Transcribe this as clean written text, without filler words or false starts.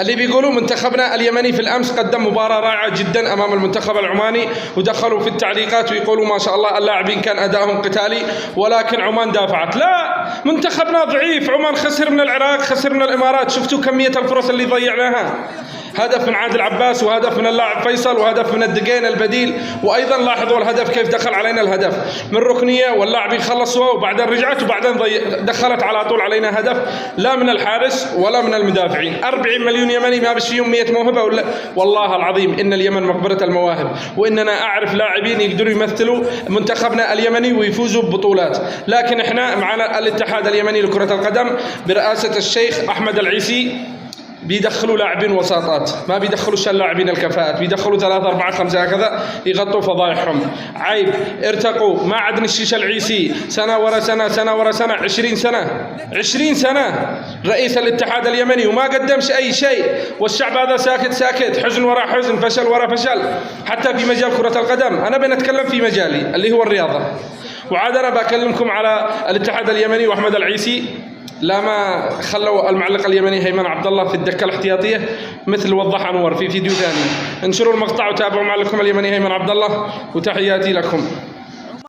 اللي بيقولوا منتخبنا اليمني في الأمس قدم مباراة رائعة جدا أمام المنتخب العماني، ودخلوا في التعليقات ويقولوا ما شاء الله اللاعبين كان أدائهم قتالي، ولكن عمان دافعت. لا، منتخبنا ضعيف. عمان خسر من العراق، خسر من الإمارات. شفتوا كمية الفرص اللي ضيعناها؟ هدف من عادل عباس، وهدف من اللاعب فيصل، وهدف من الدقين البديل. وايضا لاحظوا الهدف كيف دخل علينا الهدف من ركنيه واللاعبين خلصوها، وبعدين رجعت، وبعدين دخلت على طول علينا هدف، لا من الحارس ولا من المدافعين. 40 مليون يمني ما بشيهم 100 موهبه ولا؟ والله العظيم ان اليمن مقبره المواهب، واننا اعرف لاعبين يقدروا يمثلوا منتخبنا اليمني ويفوزوا ببطولات. لكن احنا معنا الاتحاد اليمني لكره القدم برئاسه الشيخ احمد العيسي بيدخلوا لاعبين وساطات، ما بيدخلوش اللاعبين الكفاءات، بيدخلوا 3 4 5 هكذا يغطوا فضايحهم. عيب. ارتقوا. ما عاد الشيش العيسي سنه ورا سنه، سنه ورا سنه، 20 سنه رئيس الاتحاد اليمني وما قدمش اي شيء، والشعب هذا ساكت ساكت، حزن ورا حزن، فشل ورا فشل. حتى في مجال كرة القدم، انا بنتكلم في مجالي اللي هو الرياضة، وعاد انا بكلمكم على الاتحاد اليمني واحمد العيسي. لا، ما خلوا المعلق اليمني هيمن عبد الله في الدكه الاحتياطيه مثل وضح انور في فيديو ثاني. انشروا المقطع وتابعوا معلقكم اليمني هيمن عبد الله، وتحياتي لكم.